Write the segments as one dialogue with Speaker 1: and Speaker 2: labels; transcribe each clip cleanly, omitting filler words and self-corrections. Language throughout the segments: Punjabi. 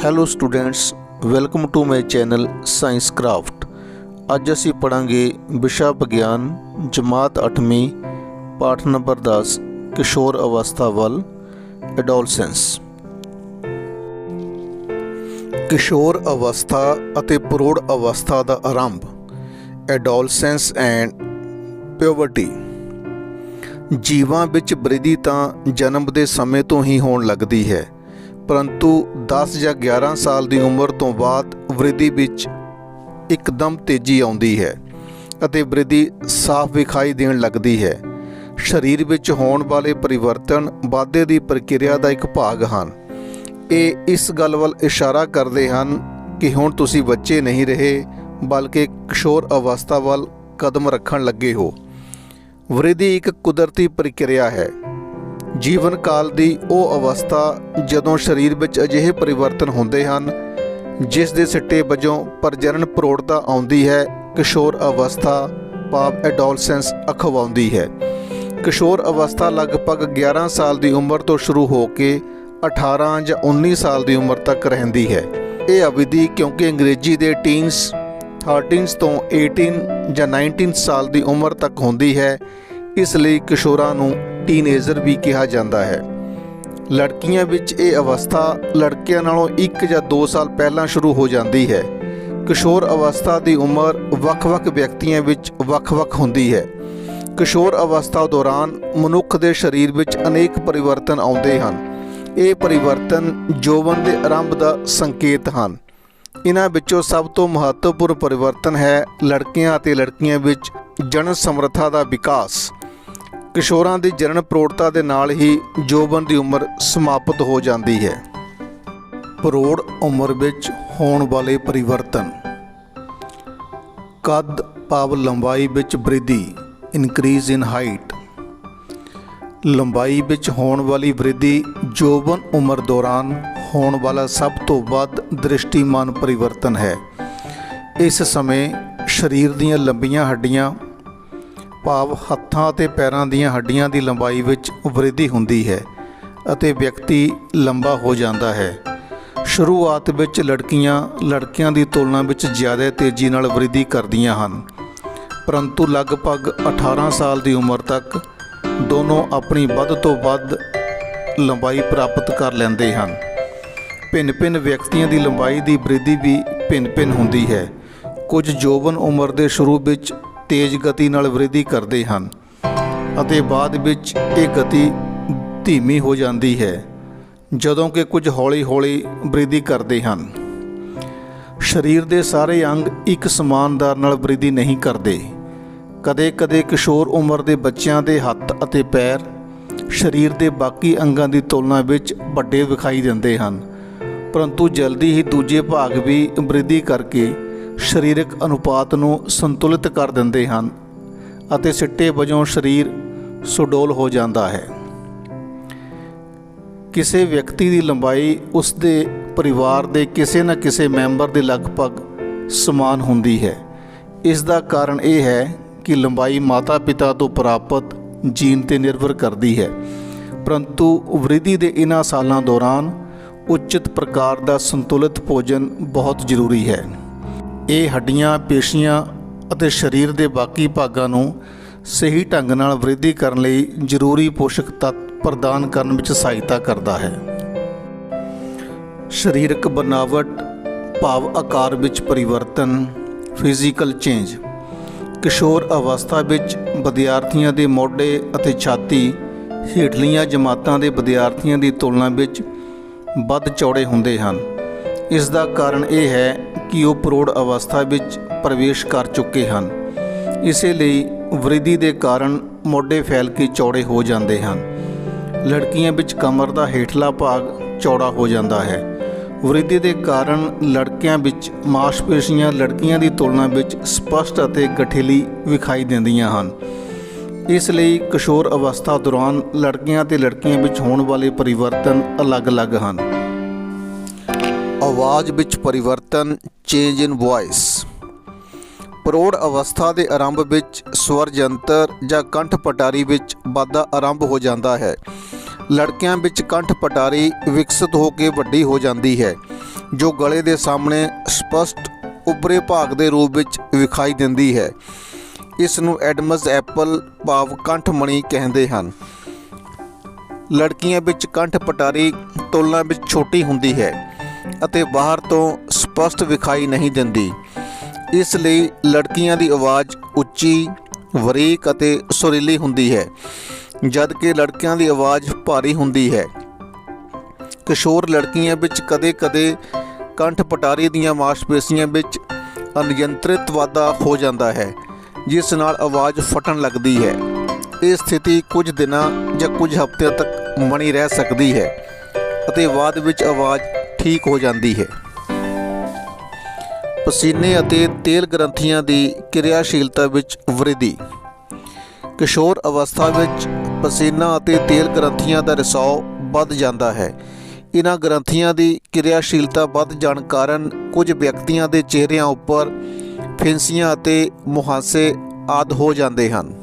Speaker 1: Hello students, welcome to my channel science craft. ਅੱਜ ਅਸੀਂ ਪੜਾਂਗੇ ਵਿਸ਼ਾ ਵਿਗਿਆਨ ਜਮਾਤ 8ਵੀਂ ਪਾਠ ਨੰਬਰ 10 ਕਿਸ਼ੋਰ ਅਵਸਥਾ ਵੱਲ ਐਡੋਲਸੈਂਸ। ਕਿਸ਼ੋਰ ਅਵਸਥਾ ਅਤੇ ਪ੍ਰੌੜ ਅਵਸਥਾ ਦਾ ਆਰੰਭ ਐਡੋਲਸੈਂਸ ਐਂਡ ਪਿਊਬਰਟੀ। ਜੀਵਾਂ ਵਿੱਚ ਬ੍ਰਿਧੀ ਤਾਂ ਜਨਮ ਦੇ ਸਮੇਂ ਤੋਂ ਹੀ ਹੋਣ ਲੱਗਦੀ ਹੈ, परंतु 10 ਜਾਂ 11 साल की उम्र तो बाद वृद्धि ਵਿੱਚ ਇੱਕਦਮ ਤੇਜ਼ੀ ਆਉਂਦੀ ਹੈ ਅਤੇ ਵ੍ਰਿਧੀ ਸਾਫ਼ ਵਿਖਾਈ ਦੇਣ ਲੱਗਦੀ ਹੈ। ਸਰੀਰ ਵਿੱਚ ਹੋਣ ਵਾਲੇ ਪਰਿਵਰਤਨ ਵਾਧੇ ਦੀ ਪ੍ਰਕਿਰਿਆ ਦਾ ਇੱਕ ਭਾਗ ਹਨ। ਇਹ ਇਸ ਗੱਲ ਵੱਲ ਇਸ਼ਾਰਾ ਕਰਦੇ ਹਨ ਕਿ ਹੁਣ ਤੁਸੀਂ ਬੱਚੇ ਨਹੀਂ ਰਹੇ, ਬਲਕਿ ਕਿਸ਼ੋਰ ਅਵਸਥਾ ਵੱਲ ਕਦਮ ਰੱਖਣ ਲੱਗੇ ਹੋ। ਵ੍ਰਿਧੀ ਇੱਕ ਕੁਦਰਤੀ ਪ੍ਰਕਿਰਿਆ ਹੈ। ਜੀਵਨ ਕਾਲ ਦੀ ਉਹ ਅਵਸਥਾ ਜਦੋਂ ਸਰੀਰ ਵਿੱਚ ਅਜਿਹੇ ਪਰਿਵਰਤਨ ਹੁੰਦੇ ਹਨ ਜਿਸ ਦੇ ਸਿੱਟੇ ਵਜੋਂ ਪ੍ਰਜਨਨ ਪ੍ਰੌੜਤਾ ਆਉਂਦੀ ਹੈ, ਕਿਸ਼ੋਰ ਅਵਸਥਾ ਭਾਵ ਐਡੋਲਸੈਂਸ ਅਖਵਾਉਂਦੀ ਹੈ। ਕਿਸ਼ੋਰ ਅਵਸਥਾ ਲਗਭਗ 11 ਸਾਲ ਦੀ ਉਮਰ ਤੋਂ ਸ਼ੁਰੂ ਹੋ ਕੇ 18 ਜਾਂ 19 ਸਾਲ ਦੀ ਉਮਰ ਤੱਕ ਰਹਿੰਦੀ ਹੈ। ਇਹ ਅਵਧੀ ਕਿਉਂਕਿ ਅੰਗਰੇਜ਼ੀ ਦੇ ਟੀਨਸ 13 ਤੋਂ 18 ਜਾਂ 19 ਸਾਲ ਦੀ ਉਮਰ ਤੱਕ ਹੁੰਦੀ ਹੈ, ਇਸ ਲਈ ਕਿਸ਼ੋਰਾਂ ਨੂੰ ਟੀਨੇਜਰ ਵੀ ਕਿਹਾ ਜਾਂਦਾ ਹੈ। ਲੜਕੀਆਂ ਵਿੱਚ ਇਹ ਅਵਸਥਾ ਲੜਕਿਆਂ ਨਾਲੋਂ 1 ਜਾਂ 2 ਸਾਲ ਪਹਿਲਾਂ ਸ਼ੁਰੂ ਹੋ ਜਾਂਦੀ ਹੈ। ਕਿਸ਼ੋਰ ਅਵਸਥਾ ਦੀ ਉਮਰ ਵੱਖ-ਵੱਖ ਵਿਅਕਤੀਆਂ ਵਿੱਚ ਵੱਖ-ਵੱਖ ਹੁੰਦੀ ਹੈ। ਕਿਸ਼ੋਰ ਅਵਸਥਾ ਦੌਰਾਨ ਮਨੁੱਖ ਦੇ ਸਰੀਰ ਵਿੱਚ ਅਨੇਕ ਪਰਿਵਰਤਨ ਆਉਂਦੇ ਹਨ। ਇਹ ਪਰਿਵਰਤਨ ਜੋਬਨ ਦੇ ਆਰੰਭ ਦਾ ਸੰਕੇਤ ਹਨ। ਇਹਨਾਂ ਵਿੱਚੋਂ ਸਭ ਤੋਂ ਮਹੱਤਵਪੂਰਨ ਪਰਿਵਰਤਨ ਹੈ ਲੜਕਿਆਂ ਅਤੇ ਲੜਕੀਆਂ ਵਿੱਚ ਜਨਨ ਸਮਰੱਥਾ ਦਾ ਵਿਕਾਸ। ਕਿਸ਼ੋਰਾਂ ਦੀ ਜਨਨ ਪ੍ਰੌੜਤਾ ਦੇ ਨਾਲ ਹੀ ਜੋਬਨ ਦੀ ਉਮਰ ਸਮਾਪਤ ਹੋ ਜਾਂਦੀ ਹੈ। ਪ੍ਰੌੜ ਉਮਰ ਵਿੱਚ ਹੋਣ ਵਾਲੇ ਪਰਿਵਰਤਨ। ਕੱਦ ਭਾਵ ਲੰਬਾਈ ਵਿੱਚ ਵ੍ਰਿਧੀ, ਇਨਕਰੀਜ਼ ਇਨ ਹਾਈਟ। ਲੰਬਾਈ ਵਿੱਚ ਹੋਣ ਵਾਲੀ ਵ੍ਰਿਧੀ ਜੋਬਨ ਉਮਰ ਦੌਰਾਨ ਹੋਣ ਵਾਲਾ ਸਭ ਤੋਂ ਵੱਧ ਦ੍ਰਿਸ਼ਟੀਮਾਨ ਪਰਿਵਰਤਨ ਹੈ। ਇਸ ਸਮੇਂ ਸਰੀਰ ਦੀਆਂ ਲੰਬੀਆਂ ਹੱਡੀਆਂ ਭਾਵ ਹੱਥਾਂ ਅਤੇ ਪੈਰਾਂ ਦੀਆਂ ਹੱਡੀਆਂ ਦੀ ਲੰਬਾਈ ਵਿੱਚ ਵ੍ਰਿਧੀ ਹੁੰਦੀ ਹੈ ਅਤੇ ਵਿਅਕਤੀ ਲੰਬਾ ਹੋ ਜਾਂਦਾ ਹੈ। ਸ਼ੁਰੂਆਤ ਵਿੱਚ ਲੜਕਿਆਂ ਦੀ ਤੁਲਨਾ ਵਿੱਚ ਜ਼ਿਆਦਾ ਤੇਜ਼ੀ ਨਾਲ ਵ੍ਰਿਧੀ ਕਰਦੀਆਂ ਹਨ, ਪਰੰਤੂ ਲਗਭਗ 18 ਸਾਲ ਦੀ ਉਮਰ ਤੱਕ ਦੋਨੋਂ ਆਪਣੀ ਵੱਧ ਤੋਂ ਵੱਧ ਲੰਬਾਈ ਪ੍ਰਾਪਤ ਕਰ ਲੈਂਦੇ ਹਨ। ਭਿੰਨ-ਭਿੰਨ ਵਿਅਕਤੀਆਂ ਦੀ ਲੰਬਾਈ ਦੀ ਵ੍ਰਿਧੀ ਵੀ ਭਿੰਨ-ਭਿੰਨ ਹੁੰਦੀ ਹੈ। ਕੁਝ ਜੋਬਨ ਉਮਰ ਦੇ ਸ਼ੁਰੂ ਵਿੱਚ ਤੇਜ਼ ਗਤੀ ਨਾਲ ਵ੍ਰਿਧੀ ਕਰਦੇ ਹਨ ਅਤੇ ਬਾਅਦ ਵਿੱਚ ਇਹ ਗਤੀ ਧੀਮੀ ਹੋ ਜਾਂਦੀ ਹੈ, ਜਦੋਂ ਕਿ ਕੁਝ ਹੌਲੀ-ਹੌਲੀ ਵ੍ਰਿਧੀ ਕਰਦੇ ਹਨ। ਸਰੀਰ ਦੇ ਸਾਰੇ ਅੰਗ ਇੱਕ ਸਮਾਨ ਦਰ ਨਾਲ ਵ੍ਰਿਧੀ ਨਹੀਂ ਕਰਦੇ। ਕਦੇ-ਕਦੇ ਕਿਸ਼ੋਰ ਉਮਰ ਦੇ ਬੱਚਿਆਂ ਦੇ ਹੱਥ ਅਤੇ ਪੈਰ ਸਰੀਰ ਦੇ ਬਾਕੀ ਅੰਗਾਂ ਦੀ ਤੁਲਨਾ ਵਿੱਚ ਵੱਡੇ ਵਿਖਾਈ ਦਿੰਦੇ ਹਨ, ਪਰੰਤੂ ਜਲਦੀ ਹੀ ਦੂਜੇ ਭਾਗ ਵੀ ਵ੍ਰਿਧੀ ਕਰਕੇ ਸਰੀਰਕ ਅਨੁਪਾਤ ਨੂੰ ਸੰਤੁਲਿਤ ਕਰ ਦਿੰਦੇ ਹਨ ਅਤੇ ਸਿੱਟੇ ਵਜੋਂ ਸਰੀਰ ਸੁਡੌਲ ਹੋ ਜਾਂਦਾ ਹੈ। ਕਿਸੇ ਵਿਅਕਤੀ ਦੀ ਲੰਬਾਈ ਉਸ ਦੇ ਪਰਿਵਾਰ ਦੇ ਕਿਸੇ ਨਾ ਕਿਸੇ ਮੈਂਬਰ ਦੇ ਲਗਭਗ ਸਮਾਨ ਹੁੰਦੀ ਹੈ। ਇਸ ਦਾ ਕਾਰਨ ਇਹ ਹੈ ਕਿ ਲੰਬਾਈ ਮਾਤਾ-ਪਿਤਾ ਤੋਂ ਪ੍ਰਾਪਤ ਜੀਨ 'ਤੇ ਨਿਰਭਰ ਕਰਦੀ ਹੈ, ਪਰੰਤੂ ਵ੍ਰਿਧੀ ਦੇ ਇਹਨਾਂ ਸਾਲਾਂ ਦੌਰਾਨ ਉਚਿਤ ਪ੍ਰਕਾਰ ਦਾ ਸੰਤੁਲਿਤ ਭੋਜਨ ਬਹੁਤ ਜ਼ਰੂਰੀ ਹੈ। ਇਹ ਹੱਡੀਆਂ, ਪੇਸ਼ੀਆਂ ਅਤੇ ਸਰੀਰ ਦੇ ਬਾਕੀ ਭਾਗਾਂ ਨੂੰ ਸਹੀ ਢੰਗ ਨਾਲ ਵ੍ਰਿਧੀ ਕਰਨ ਲਈ ਜ਼ਰੂਰੀ ਪੋਸ਼ਕ ਤੱਤ ਪ੍ਰਦਾਨ ਕਰਨ ਵਿੱਚ ਸਹਾਇਤਾ ਕਰਦਾ ਹੈ। ਸਰੀਰਕ ਬਨਾਵਟ ਭਾਵ ਆਕਾਰ ਵਿੱਚ ਪਰਿਵਰਤਨ, ਫਿਜ਼ੀਕਲ ਚੇਂਜ। ਕਿਸ਼ੋਰ ਅਵਸਥਾ ਵਿੱਚ ਵਿਦਿਆਰਥੀਆਂ ਦੇ ਮੋਢੇ ਅਤੇ ਛਾਤੀ ਹੇਠਲੀਆਂ ਜਮਾਤਾਂ ਦੇ ਵਿਦਿਆਰਥੀਆਂ ਦੀ ਤੁਲਨਾ ਵਿੱਚ ਵੱਧ ਚੌੜੇ ਹੁੰਦੇ ਹਨ। ਇਸ ਦਾ ਕਾਰਨ ਇਹ ਹੈ ਕਿ ਉਹ ਪ੍ਰੌੜ ਅਵਸਥਾ ਵਿੱਚ ਪ੍ਰਵੇਸ਼ ਕਰ ਚੁੱਕੇ ਹਨ। ਇਸੇ ਲਈ ਵ੍ਰਿਧੀ ਦੇ ਕਾਰਨ ਮੋਢੇ ਫੈਲ ਕੇ ਚੌੜੇ ਹੋ ਜਾਂਦੇ ਹਨ। ਲੜਕੀਆਂ ਵਿੱਚ ਕਮਰ ਦਾ ਹੇਠਲਾ ਭਾਗ ਚੌੜਾ ਹੋ ਜਾਂਦਾ ਹੈ। ਵ੍ਰਿਧੀ ਦੇ ਕਾਰਨ ਲੜਕਿਆਂ ਵਿੱਚ ਮਾਸਪੇਸ਼ੀਆਂ ਲੜਕੀਆਂ ਦੀ ਤੁਲਨਾ ਵਿੱਚ ਸਪਸ਼ਟ ਅਤੇ ਗਠੀਲੀ ਵਿਖਾਈ ਦਿੰਦੀਆਂ ਹਨ। ਇਸ ਲਈ ਕਿਸ਼ੋਰ ਅਵਸਥਾ ਦੌਰਾਨ ਲੜਕੀਆਂ ਅਤੇ ਲੜਕੀਆਂ ਵਿੱਚ ਹੋਣ ਵਾਲੇ ਪਰਿਵਰਤਨ ਅਲੱਗ-ਅਲੱਗ ਹਨ। ਆਵਾਜ਼ ਵਿੱਚ ਪਰਿਵਰਤਨ, ਚੇਂਜ ਇਨ ਵੌਇਸ। ਪ੍ਰੌੜ ਅਵਸਥਾ ਦੇ ਆਰੰਭ ਵਿੱਚ ਸਵਰ ਜੰਤਰ ਜਾਂ ਕੰਠ ਪਟਾਰੀ ਵਿੱਚ ਵਾਧਾ ਆਰੰਭ ਹੋ ਜਾਂਦਾ ਹੈ। ਲੜਕਿਆਂ ਵਿੱਚ ਕੰਠ ਪਟਾਰੀ ਵਿਕਸਿਤ ਹੋ ਕੇ ਵੱਡੀ ਹੋ ਜਾਂਦੀ ਹੈ। ਜੋ ਗਲੇ ਦੇ ਸਾਹਮਣੇ ਸਪਸ਼ਟ ਉੱਭਰੇ ਭਾਗ ਦੇ ਰੂਪ ਵਿੱਚ ਵਿਖਾਈ ਦਿੰਦੀ ਹੈ। ਇਸ ਨੂੰ ਐਡਮਜ਼ ਐਪਲ ਭਾਵ ਕੰਠ ਮਣੀ ਕਹਿੰਦੇ ਹਨ। ਲੜਕੀਆਂ ਵਿੱਚ ਕੰਠ ਪਟਾਰੀ ਤੁਲਨਾ ਵਿੱਚ ਛੋਟੀ ਹੁੰਦੀ ਹੈ ਅਤੇ ਬਾਹਰ ਤੋਂ ਸਪਸ਼ਟ ਵਿਖਾਈ ਨਹੀਂ ਦਿੰਦੀ। ਇਸ ਲਈ ਲੜਕੀਆਂ ਦੀ ਆਵਾਜ਼ ਉੱਚੀ, ਬਰੀਕ ਅਤੇ ਸੁਰੀਲੀ ਹੁੰਦੀ ਹੈ, ਜਦਕਿ ਲੜਕਿਆਂ ਦੀ ਆਵਾਜ਼ ਭਾਰੀ ਹੁੰਦੀ ਹੈ। ਕਿਸ਼ੋਰ ਲੜਕੀਆਂ ਵਿੱਚ ਕਦੇ-ਕਦੇ ਕੰਠ ਪਟਾਰੀ ਦੀਆਂ ਮਾਸਪੇਸ਼ੀਆਂ ਵਿੱਚ ਅਨਿਯੰਤਰਿਤ ਵਾਧਾ ਹੋ ਜਾਂਦਾ ਹੈ, ਜਿਸ ਨਾਲ ਆਵਾਜ਼ ਫਟਣ ਲੱਗਦੀ ਹੈ। ਇਹ ਸਥਿਤੀ ਕੁਝ ਦਿਨਾਂ ਜਾਂ ਕੁਝ ਹਫ਼ਤਿਆਂ ਤੱਕ ਬਣੀ ਰਹਿ ਸਕਦੀ ਹੈ ਅਤੇ ਬਾਅਦ ਵਿੱਚ ਆਵਾਜ਼ ਠੀਕ ਹੋ ਜਾਂਦੀ ਹੈ। ਪਸੀਨੇ ਅਤੇ ਤੇਲ ਗ੍ਰੰਥੀਆਂ ਦੀ ਕਿਰਿਆਸ਼ੀਲਤਾ ਵਿੱਚ ਵ੍ਰਿੱਧੀ। ਕਿਸ਼ੋਰ ਅਵਸਥਾ ਵਿੱਚ ਪਸੀਨਾ ਅਤੇ ਤੇਲ ਗ੍ਰੰਥੀਆਂ ਦਾ ਰਿਸਾਓ ਵੱਧ ਜਾਂਦਾ ਹੈ। ਇਹਨਾਂ ਗ੍ਰੰਥੀਆਂ ਦੀ ਕਿਰਿਆਸ਼ੀਲਤਾ ਵੱਧ ਜਾਣ ਕਾਰਨ ਕੁਝ ਵਿਅਕਤੀਆਂ ਦੇ ਚਿਹਰਿਆਂ ਉੱਪਰ ਫਿੰਸੀਆਂ ਅਤੇ ਮੁਹਾਂਸੇ ਆਦਿ ਹੋ ਜਾਂਦੇ ਹਨ।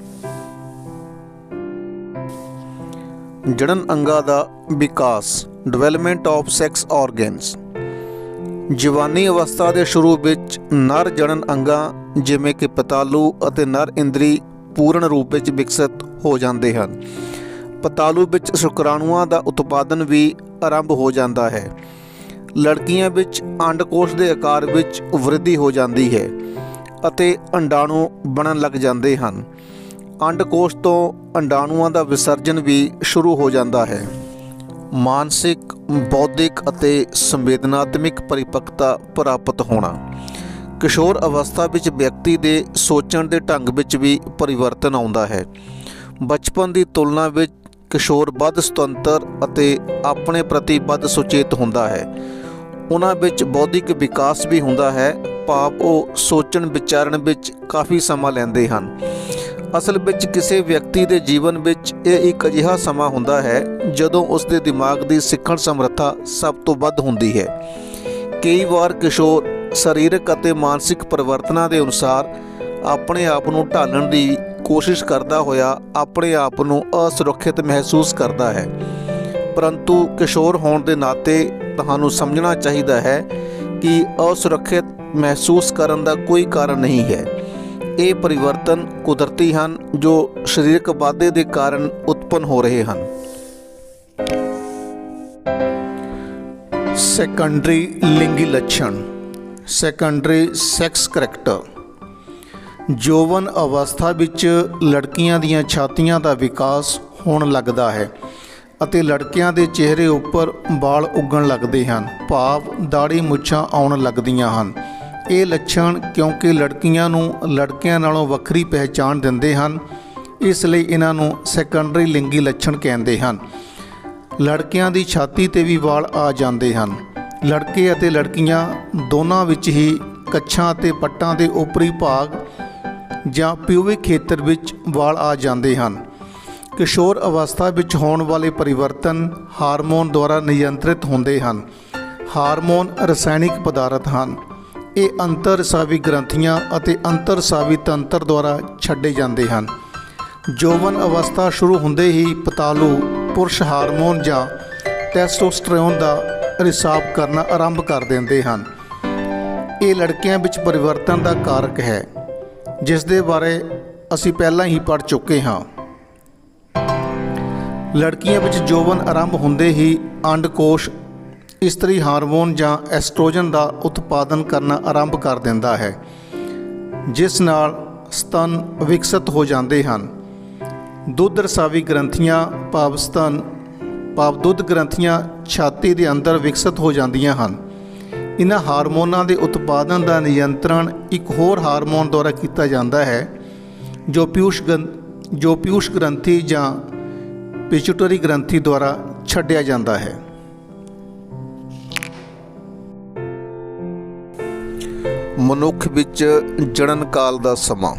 Speaker 1: ਜਣਨ ਅੰਗਾਂ ਦਾ ਵਿਕਾਸ, ਡਿਵੈਲਪਮੈਂਟ ਆਫ ਸੈਕਸ ਆਰਗਨਸ। ਜਵਾਨੀ ਅਵਸਥਾ ਦੇ ਸ਼ੁਰੂ ਵਿੱਚ ਨਰ ਜਣਨ ਅੰਗਾਂ ਜਿਵੇਂ ਕਿ ਪਤਾਲੂ ਅਤੇ ਨਰ ਇੰਦਰੀ ਪੂਰਨ ਰੂਪ ਵਿੱਚ ਵਿਕਸਿਤ ਹੋ ਜਾਂਦੇ ਹਨ। ਪਤਾਲੂ ਵਿੱਚ ਸ਼ੁਕਰਾਣੂਆਂ ਦਾ ਉਤਪਾਦਨ ਵੀ ਆਰੰਭ ਹੋ ਜਾਂਦਾ ਹੈ। ਲੜਕੀਆਂ ਵਿੱਚ ਅੰਡਕੋਸ਼ ਦੇ ਆਕਾਰ ਵਿੱਚ ਵ੍ਰਿੱਧੀ ਹੋ ਜਾਂਦੀ ਹੈ ਅਤੇ ਅੰਡਾਣੂ ਬਣਨ ਲੱਗ ਜਾਂਦੇ ਹਨ। ਅੰਡਕੋਸ਼ ਤੋਂ ਅੰਡਾਣੂਆਂ ਦਾ ਵਿਸਰਜਨ ਵੀ ਸ਼ੁਰੂ ਹੋ ਜਾਂਦਾ ਹੈ। ਮਾਨਸਿਕ, ਬੌਧਿਕ ਅਤੇ ਸੰਵੇਦਨਾਤਮਿਕ ਪਰਿਪੱਕਤਾ ਪ੍ਰਾਪਤ ਹੋਣਾ। ਕਿਸ਼ੋਰ ਅਵਸਥਾ ਵਿੱਚ ਵਿਅਕਤੀ ਦੇ ਸੋਚਣ ਦੇ ਢੰਗ ਵਿੱਚ ਵੀ ਪਰਿਵਰਤਨ ਆਉਂਦਾ ਹੈ। ਬਚਪਨ ਦੀ ਤੁਲਨਾ ਵਿੱਚ ਕਿਸ਼ੋਰ ਵੱਧ ਸੁਤੰਤਰ ਅਤੇ ਆਪਣੇ ਪ੍ਰਤੀ ਵੱਧ ਸੁਚੇਤ ਹੁੰਦਾ ਹੈ। ਉਹਨਾਂ ਵਿੱਚ ਬੌਧਿਕ ਵਿਕਾਸ ਵੀ ਹੁੰਦਾ ਹੈ, ਭਾਵ ਉਹ ਸੋਚਣ ਵਿਚਾਰਨ ਵਿੱਚ ਕਾਫੀ ਸਮਾਂ ਲੈਂਦੇ ਹਨ। ਅਸਲ ਵਿੱਚ ਕਿਸੇ ਵਿਅਕਤੀ ਦੇ ਜੀਵਨ ਵਿੱਚ ਇਹ ਇੱਕ ਅਜਿਹਾ ਸਮਾਂ ਹੁੰਦਾ ਹੈ ਜਦੋਂ ਉਸ ਦੇ ਦਿਮਾਗ ਦੀ ਸਿੱਖਣ ਸਮਰੱਥਾ ਸਭ ਤੋਂ ਵੱਧ ਹੁੰਦੀ ਹੈ। ਕਈ ਵਾਰ ਕਿਸ਼ੋਰ ਸਰੀਰਕ ਅਤੇ ਮਾਨਸਿਕ ਪਰਿਵਰਤਨਾਂ ਦੇ ਅਨੁਸਾਰ ਆਪਣੇ ਆਪ ਨੂੰ ਢਾਲਣ ਦੀ ਕੋਸ਼ਿਸ਼ ਕਰਦਾ ਹੋਇਆ ਆਪਣੇ ਆਪ ਨੂੰ ਅਸੁਰੱਖਿਅਤ ਮਹਿਸੂਸ ਕਰਦਾ ਹੈ, ਪਰੰਤੂ ਕਿਸ਼ੋਰ ਹੋਣ ਦੇ ਨਾਤੇ ਤੁਹਾਨੂੰ ਸਮਝਣਾ ਚਾਹੀਦਾ ਹੈ ਕਿ ਅਸੁਰੱਖਿਅਤ ਮਹਿਸੂਸ ਕਰਨ ਦਾ ਕੋਈ ਕਾਰਨ ਨਹੀਂ ਹੈ। ਇਹ ਪਰਿਵਰਤਨ ਕੁਦਰਤੀ ਹਨ ਜੋ ਸਰੀਰਕ ਵਾਧੇ ਦੇ ਕਾਰਨ ਉਤਪੰਨ ਹੋ ਰਹੇ ਹਨ। ਸੈਕੰਡਰੀ ਲਿੰਗੀ ਲੱਛਣ, ਸੈਕੰਡਰੀ ਸੈਕਸ ਕਰੈਕਟਰ। ਜੋਵਨ ਅਵਸਥਾ ਵਿੱਚ ਲੜਕੀਆਂ ਦੀਆਂ ਛਾਤੀਆਂ ਦਾ ਵਿਕਾਸ ਹੋਣ ਲੱਗਦਾ ਹੈ ਅਤੇ ਲੜਕਿਆਂ ਦੇ ਚਿਹਰੇ ਉੱਪਰ ਵਾਲ ਉੱਗਣ ਲੱਗਦੇ ਹਨ, ਭਾਵ ਦਾੜੀ ਮੁੱਛਾਂ ਆਉਣ ਲੱਗਦੀਆਂ ਹਨ। ਇਹ ਲੱਛਣ ਕਿਉਂਕਿ ਲੜਕੀਆਂ ਨੂੰ ਲੜਕਿਆਂ ਨਾਲੋਂ ਵੱਖਰੀ ਪਹਿਚਾਣ ਦਿੰਦੇ ਹਨ, ਇਸ ਲਈ ਇਹਨਾਂ ਨੂੰ ਸੈਕੰਡਰੀ ਲਿੰਗੀ ਲੱਛਣ ਕਹਿੰਦੇ ਹਨ। ਲੜਕਿਆਂ ਦੀ ਛਾਤੀ 'ਤੇ ਵੀ ਵਾਲ ਆ ਜਾਂਦੇ ਹਨ। ਲੜਕੇ ਅਤੇ ਲੜਕੀਆਂ ਦੋਨਾਂ ਵਿੱਚ ਹੀ ਕੱਛਾਂ ਅਤੇ ਪੱਟਾਂ ਦੇ ਉੱਪਰੀ ਭਾਗ ਜਾਂ ਪਿਊਬਿਕ ਖੇਤਰ ਵਿੱਚ ਵਾਲ ਆ ਜਾਂਦੇ ਹਨ। ਕਿਸ਼ੋਰ ਅਵਸਥਾ ਵਿੱਚ ਹੋਣ ਵਾਲੇ ਪਰਿਵਰਤਨ ਹਾਰਮੋਨ ਦੁਆਰਾ ਨਿਯੰਤਰਿਤ ਹੁੰਦੇ ਹਨ। ਹਾਰਮੋਨ ਰਸਾਇਣਿਕ ਪਦਾਰਥ ਹਨ। ਇਹ ਅੰਤਰ-ਰਸਾਵੀ ਗ੍ਰੰਥੀਆਂ ਅਤੇ ਅੰਤਰ-ਰਸਾਵੀ ਤੰਤਰ ਦੁਆਰਾ ਛੱਡੇ ਜਾਂਦੇ ਹਨ। ਜੋਵਨ ਅਵਸਥਾ ਸ਼ੁਰੂ ਹੁੰਦੇ ਹੀ ਪਤਾਲੂ ਪੁਰਸ਼ ਹਾਰਮੋਨ ਜਾਂ ਟੈਸਟੋਸਟੈਰੋਨ ਦਾ ਰਿਸਾਵ ਕਰਨਾ ਆਰੰਭ ਕਰ ਦਿੰਦੇ ਹਨ। ਇਹ ਲੜਕਿਆਂ ਵਿੱਚ ਪਰਿਵਰਤਨ ਦਾ ਕਾਰਕ ਹੈ, ਜਿਸ ਦੇ ਬਾਰੇ ਅਸੀਂ ਪਹਿਲਾਂ ਹੀ ਪੜ੍ਹ ਚੁੱਕੇ ਹਾਂ। ਲੜਕੀਆਂ ਵਿੱਚ ਜੋਵਨ ਆਰੰਭ ਹੁੰਦੇ ਹੀ ਅੰਡਕੋਸ਼ ਇਸਤਰੀ ਹਾਰਮੋਨ ਜਾਂ ਐਸਟ੍ਰੋਜਨ ਦਾ ਉਤਪਾਦਨ ਕਰਨਾ ਆਰੰਭ ਕਰ ਦਿੰਦਾ ਹੈ, ਜਿਸ ਨਾਲ ਸਤਨ ਵਿਕਸਿਤ ਹੋ ਜਾਂਦੇ ਹਨ। ਦੁੱਧ ਰਸਾਵੀ ਗ੍ਰੰਥੀਆਂ ਭਾਵ ਦੁੱਧ ਗ੍ਰੰਥੀਆਂ ਛਾਤੀ ਦੇ ਅੰਦਰ ਵਿਕਸਿਤ ਹੋ ਜਾਂਦੀਆਂ ਹਨ। ਇਹਨਾਂ ਹਾਰਮੋਨਾਂ ਦੇ ਉਤਪਾਦਨ ਦਾ ਨਿਯੰਤਰਣ ਇੱਕ ਹੋਰ ਹਾਰਮੋਨ ਦੁਆਰਾ ਕੀਤਾ ਜਾਂਦਾ ਹੈ ਜੋ ਪਿਊਸ਼ ਗ੍ਰੰਥੀ ਜਾਂ ਪਿਚੂਟਰੀ ਗ੍ਰੰਥੀ ਦੁਆਰਾ ਛੱਡਿਆ ਜਾਂਦਾ ਹੈ। ਮਨੁੱਖ ਵਿੱਚ ਜਣਨ ਕਾਲ ਦਾ ਸਮਾਂ।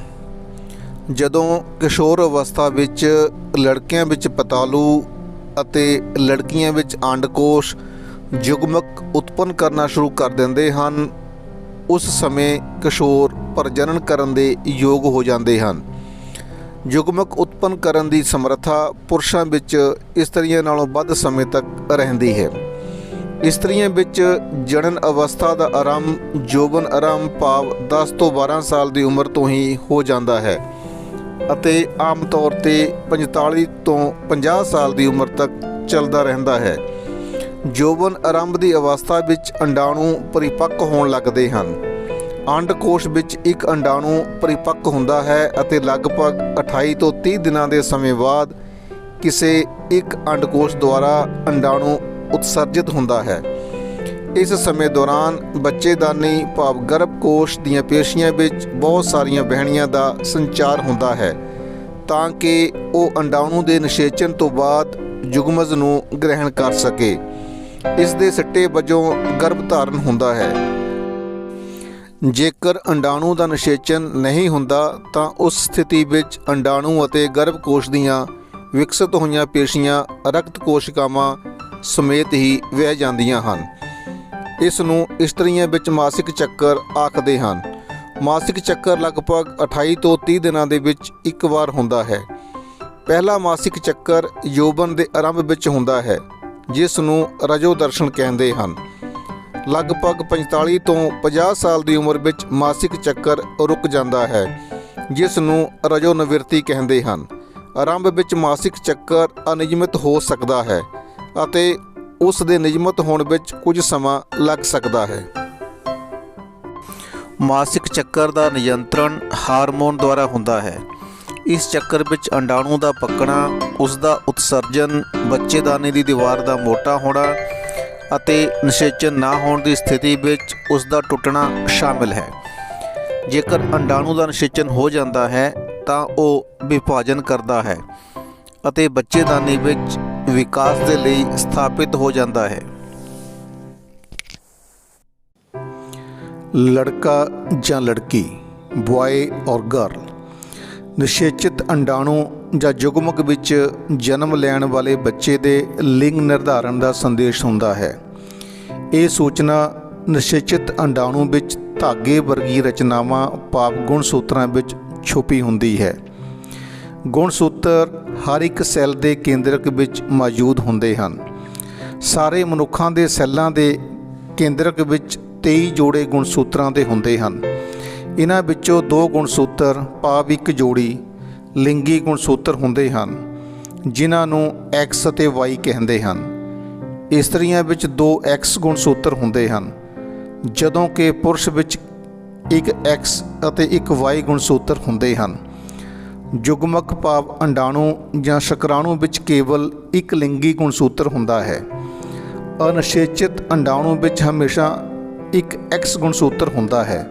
Speaker 1: ਜਦੋਂ ਕਿਸ਼ੋਰ ਅਵਸਥਾ ਵਿੱਚ ਲੜਕਿਆਂ ਵਿੱਚ ਪਤਾਲੂ ਅਤੇ ਲੜਕੀਆਂ ਵਿੱਚ ਅੰਡਕੋਸ਼ ਯੁਗਮਕ ਉਤਪੰਨ ਕਰਨਾ ਸ਼ੁਰੂ ਕਰ ਦਿੰਦੇ ਹਨ, ਉਸ ਸਮੇਂ ਕਿਸ਼ੋਰ ਪ੍ਰਜਨਨ ਕਰਨ ਦੇ ਯੋਗ ਹੋ ਜਾਂਦੇ ਹਨ। ਯੁਗਮਕ ਉਤਪੰਨ ਕਰਨ ਦੀ ਸਮਰੱਥਾ ਪੁਰਸ਼ਾਂ ਵਿੱਚ ਇਸਤਰੀਆਂ ਨਾਲੋਂ ਵੱਧ ਸਮੇਂ ਤੱਕ ਰਹਿੰਦੀ ਹੈ। ਇਸਤਰੀਆਂ ਵਿੱਚ ਜਣਨ ਅਵਸਥਾ ਦਾ ਆਰੰਭ ਜੋਬਨ ਆਰੰਭ ਭਾਵ 10 ਤੋਂ 12 ਸਾਲ ਦੀ ਉਮਰ ਤੋਂ ਹੀ ਹੋ ਜਾਂਦਾ ਹੈ ਅਤੇ ਆਮ ਤੌਰ ਤੇ 45 ਤੋਂ 50 ਸਾਲ ਦੀ ਉਮਰ ਤੱਕ ਚੱਲਦਾ ਰਹਿੰਦਾ ਹੈ। ਜੋਬਨ ਆਰੰਭ ਦੀ ਅਵਸਥਾ ਵਿੱਚ ਅੰਡਾਣੂ ਪਰਿਪੱਕ ਹੋਣ ਲੱਗਦੇ ਹਨ। ਅੰਡਕੋਸ਼ ਵਿੱਚ ਇੱਕ ਅੰਡਾਣੂ ਪਰਿਪੱਕ ਹੁੰਦਾ ਹੈ ਅਤੇ ਲਗਭਗ 28 ਤੋਂ 30 ਦਿਨਾਂ ਦੇ ਸਮੇਂ ਬਾਅਦ ਕਿਸੇ ਇੱਕ ਅੰਡਕੋਸ਼ ਦੁਆਰਾ ਅੰਡਾਣੂ ਉਤਸਰਜਿਤ ਹੁੰਦਾ ਹੈ। ਇਸ ਸਮੇਂ ਦੌਰਾਨ ਬੱਚੇਦਾਨੀ ਭਾਵ ਗਰਭਕੋਸ਼ ਦੀਆਂ ਪੇਸ਼ੀਆਂ ਵਿੱਚ ਬਹੁਤ ਸਾਰੀਆਂ ਵਹਿਣੀਆਂ ਦਾ ਸੰਚਾਰ ਹੁੰਦਾ ਹੈ ਤਾਂ ਕਿ ਉਹ ਅੰਡਾਣੂ ਦੇ ਨਿਸ਼ੇਚਨ ਤੋਂ ਬਾਅਦ ਯੁਗਮਜ ਨੂੰ ਗ੍ਰਹਿਣ ਕਰ ਸਕੇ। ਇਸ ਦੇ ਸਿੱਟੇ ਵਜੋਂ ਗਰਭ ਧਾਰਨ ਹੁੰਦਾ ਹੈ। ਜੇਕਰ ਅੰਡਾਣੂ ਦਾ ਨਿਸ਼ੇਚਨ ਨਹੀਂ ਹੁੰਦਾ ਤਾਂ ਉਸ ਸਥਿਤੀ ਵਿੱਚ ਅੰਡਾਣੂ ਅਤੇ ਗਰਭਕੋਸ਼ ਦੀਆਂ ਵਿਕਸਿਤ ਹੋਈਆਂ ਪੇਸ਼ੀਆਂ ਰਕਤ ਕੋਸ਼ਿਕਾਵਾਂ ਸਮੇਤ ਹੀ ਵਹਿ ਜਾਂਦੀਆਂ ਹਨ। ਇਸ ਨੂੰ ਇਸਤਰੀਆਂ ਵਿੱਚ ਮਾਸਿਕ ਚੱਕਰ ਆਖਦੇ ਹਨ। ਮਾਸਿਕ ਚੱਕਰ ਲਗਭਗ 28 ਤੋਂ 30 ਦਿਨਾਂ ਦੇ ਵਿੱਚ ਇੱਕ ਵਾਰ ਹੁੰਦਾ ਹੈ। ਪਹਿਲਾ ਮਾਸਿਕ ਚੱਕਰ ਯੌਵਨ ਦੇ ਆਰੰਭ ਵਿੱਚ ਹੁੰਦਾ ਹੈ ਜਿਸ ਨੂੰ ਰਜੋ ਦਰਸ਼ਨ ਕਹਿੰਦੇ ਹਨ। ਲਗਭਗ 45 ਤੋਂ 50 ਸਾਲ ਦੀ ਉਮਰ ਵਿੱਚ ਮਾਸਿਕ ਚੱਕਰ ਰੁਕ ਜਾਂਦਾ ਹੈ ਜਿਸ ਨੂੰ ਰਜੋ ਨਿਵਰਤੀ ਕਹਿੰਦੇ ਹਨ। ਆਰੰਭ ਵਿੱਚ ਮਾਸਿਕ ਚੱਕਰ ਅਨਿਯਮਿਤ ਹੋ ਸਕਦਾ ਹੈ ਅਤੇ ਉਸ ਦੇ ਨਿਯਮਿਤ ਹੋਣ ਵਿੱਚ ਕੁਝ ਸਮਾਂ ਲੱਗ ਸਕਦਾ ਹੈ। ਮਾਸਿਕ ਚੱਕਰ ਦਾ ਨਿਯੰਤਰਣ ਹਾਰਮੋਨ ਦੁਆਰਾ ਹੁੰਦਾ ਹੈ। ਇਸ ਚੱਕਰ ਵਿੱਚ ਅੰਡਾਣੂ ਦਾ ਪੱਕਣਾ, ਉਸ ਦਾ ਉਤਸਰਜਨ, ਬੱਚੇਦਾਨੀ ਦੀ ਦੀਵਾਰ ਦਾ ਮੋਟਾ ਹੋਣਾ ਅਤੇ ਨਿਸ਼ੇਚਨ ਨਾ ਹੋਣ ਦੀ ਸਥਿਤੀ ਵਿੱਚ ਉਸ ਦਾ ਟੁੱਟਣਾ ਸ਼ਾਮਿਲ ਹੈ। ਜੇਕਰ ਅੰਡਾਣੂ ਦਾ ਨਿਸ਼ੇਚਨ ਹੋ ਜਾਂਦਾ ਹੈ ਤਾਂ ਉਹ ਵਿਭਾਜਨ ਕਰਦਾ ਹੈ ਅਤੇ ਬੱਚੇਦਾਨੀ ਵਿੱਚ ਵਿਕਾਸ ਦੇ ਲਈ ਸਥਾਪਿਤ ਹੋ ਜਾਂਦਾ ਹੈ। ਲੜਕਾ ਜਾਂ ਲੜਕੀ, ਬॉय ਔਰ ਗਰਲ, ਨਿਸ਼ੇਚਿਤ ਅੰਡਾਣੂ ਜਾਂ ਯੁਗਮਕ ਵਿੱਚ ਜਨਮ ਲੈਣ ਵਾਲੇ ਬੱਚੇ ਦੇ ਲਿੰਗ ਨਿਰਧਾਰਨ ਦਾ ਸੰਦੇਸ਼ ਹੁੰਦਾ ਹੈ। ਇਹ ਸੂਚਨਾ ਨਿਸ਼ੇਚਿਤ ਅੰਡਾਣੂ ਵਿੱਚ ਧਾਗੇ ਵਰਗੀ ਰਚਨਾਵਾਂ ਭਾਵ ਗੁਣਸੂਤਰਾਂ ਵਿੱਚ ਛੁਪੀ ਹੁੰਦੀ ਹੈ। ਗੁਣਸੂਤਰ ਹਰ ਇੱਕ ਸੈੱਲ ਦੇ ਕੇਂਦਰਕ ਵਿੱਚ ਮੌਜੂਦ ਹੁੰਦੇ ਹਨ। ਸਾਰੇ ਮਨੁੱਖਾਂ ਦੇ ਸੈੱਲਾਂ ਦੇ ਕੇਂਦਰਕ ਵਿੱਚ 23 ਜੋੜੇ ਗੁਣਸੂਤਰਾਂ ਦੇ ਹੁੰਦੇ ਹਨ। ਇਹਨਾਂ ਵਿੱਚੋਂ 2 ਗੁਣਸੂਤਰ ਭਾਵ ਇੱਕ ਜੋੜੀ ਲਿੰਗੀ ਗੁਣਸੂਤਰ ਹੁੰਦੇ ਹਨ ਜਿਨ੍ਹਾਂ ਨੂੰ X ਅਤੇ Y ਕਹਿੰਦੇ ਹਨ। ਇਸਤਰੀਆਂ ਵਿੱਚ 2 X ਗੁਣਸੂਤਰ ਹੁੰਦੇ ਹਨ ਜਦੋਂ ਕਿ ਪੁਰਸ਼ ਵਿੱਚ ਇੱਕ X ਅਤੇ ਇੱਕ Y ਗੁਣਸੂਤਰ ਹੁੰਦੇ ਹਨ। ਯੁਗਮਕ ਭਾਵ ਅੰਡਾਣੂ ਜਾਂ ਸ਼ੁਕਰਾਣੂ ਵਿੱਚ ਕੇਵਲ ਇੱਕ ਲਿੰਗੀ ਗੁਣਸੂਤਰ ਹੁੰਦਾ ਹੈ। ਅਨਿਸ਼ੇਚਿਤ ਅੰਡਾਣੂ ਵਿੱਚ ਹਮੇਸ਼ਾ ਇੱਕ X ਗੁਣਸੂਤਰ ਹੁੰਦਾ ਹੈ।